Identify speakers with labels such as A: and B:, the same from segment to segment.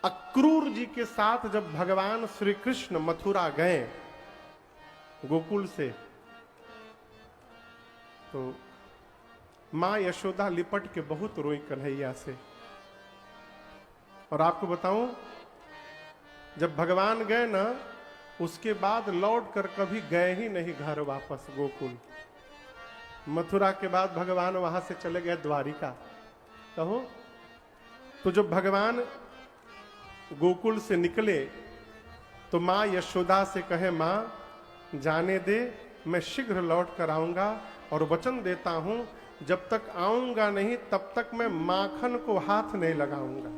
A: अक्रूर जी के साथ जब भगवान श्री कृष्ण मथुरा गए गोकुल से, तो मां यशोदा लिपट के बहुत रोई कन्हैया से। और आपको बताऊं, जब भगवान गए ना, उसके बाद लौट कर कभी गए ही नहीं घर वापस गोकुल। मथुरा के बाद भगवान वहां से चले गए द्वारिका। कहो तो जब भगवान गोकुल से निकले तो मां यशोदा से कहे, मां जाने दे, मैं शीघ्र लौट कर आऊंगा और वचन देता हूं जब तक आऊंगा नहीं तब तक मैं माखन को हाथ नहीं लगाऊंगा।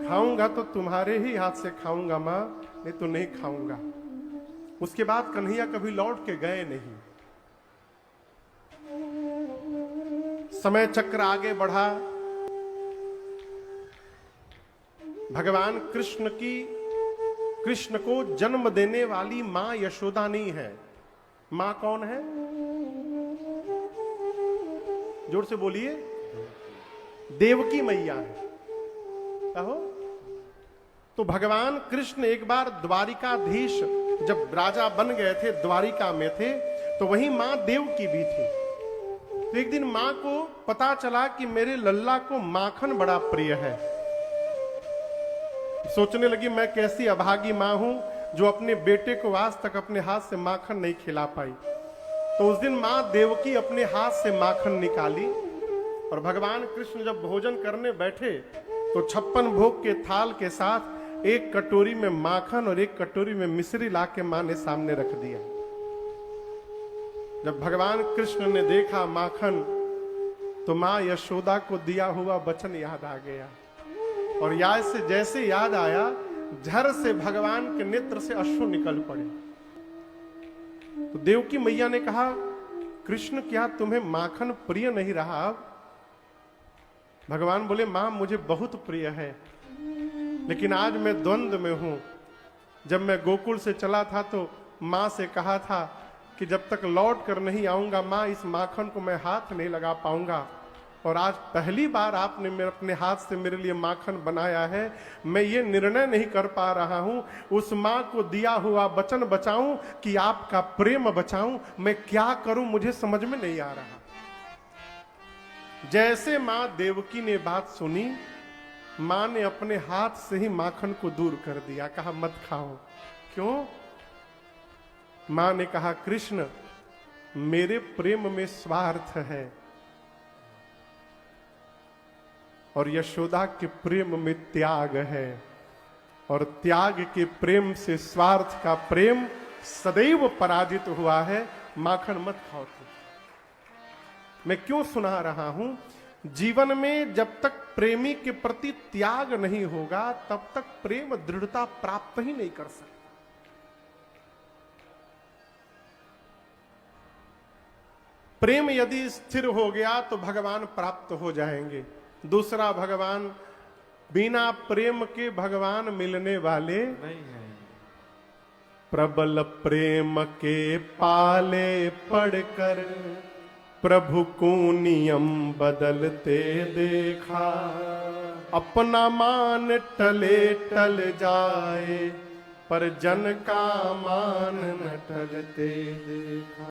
A: खाऊंगा तो तुम्हारे ही हाथ से खाऊंगा मां, नहीं तो नहीं खाऊंगा। उसके बाद कन्हैया कभी लौट के गए नहीं। समय चक्र आगे बढ़ा। भगवान कृष्ण को जन्म देने वाली मां यशोदा नहीं है। मां कौन है? जोर से बोलिए। देवकी मैया है। कहो तो भगवान कृष्ण एक बार द्वारिकाधीश जब राजा बन गए थे, द्वारिका में थे, तो वहीं मां देवकी भी थी। तो एक दिन मां को पता चला कि मेरे लल्ला को माखन बड़ा प्रिय है। सोचने लगी, मैं कैसी अभागी मां हूं जो अपने बेटे को आज तक अपने हाथ से माखन नहीं खिला पाई। तो उस दिन मां देवकी अपने हाथ से माखन निकाली और भगवान कृष्ण जब भोजन करने बैठे तो 56 भोग के थाल के साथ एक कटोरी में माखन और एक कटोरी में मिश्री लाके मां ने सामने रख दिया। जब भगवान कृष्ण ने देखा माखन, तो मां यशोदा को दिया हुआ वचन याद आ गया। और याद से जैसे याद आया, झर से भगवान के नेत्र से अश्रु निकल पड़े। तो देवकी मैया ने कहा, कृष्ण क्या तुम्हें माखन प्रिय नहीं रहा? भगवान बोले, मां मुझे बहुत प्रिय है, लेकिन आज मैं द्वंद्व में हूं। जब मैं गोकुल से चला था तो मां से कहा था कि जब तक लौट कर नहीं आऊंगा मां, इस माखन को मैं हाथ नहीं लगा पाऊंगा। और आज पहली बार आपने मेरे अपने हाथ से मेरे लिए माखन बनाया है। मैं ये निर्णय नहीं कर पा रहा हूं उस मां को दिया हुआ वचन बचाऊं कि आपका प्रेम बचाऊं। मैं क्या करूं, मुझे समझ में नहीं आ रहा। जैसे मां देवकी ने बात सुनी, मां ने अपने हाथ से ही माखन को दूर कर दिया। कहा, मत खाओ। क्यों? मां ने कहा, कृष्ण मेरे प्रेम में स्वार्थ है और यशोदा के प्रेम में त्याग है, और त्याग के प्रेम से स्वार्थ का प्रेम सदैव पराजित हुआ है। माखन मत खाओ। मैं क्यों सुना रहा हूं? जीवन में जब तक प्रेमी के प्रति त्याग नहीं होगा तब तक प्रेम दृढ़ता प्राप्त ही नहीं कर सकता। प्रेम यदि स्थिर हो गया तो भगवान प्राप्त हो जाएंगे। दूसरा, भगवान बिना प्रेम के भगवान मिलने वाले नहीं है। प्रबल प्रेम के पाले पड़कर प्रभु को नियम बदलते देखा। अपना मान टले टल जाए पर जन का मान न टलते देखा।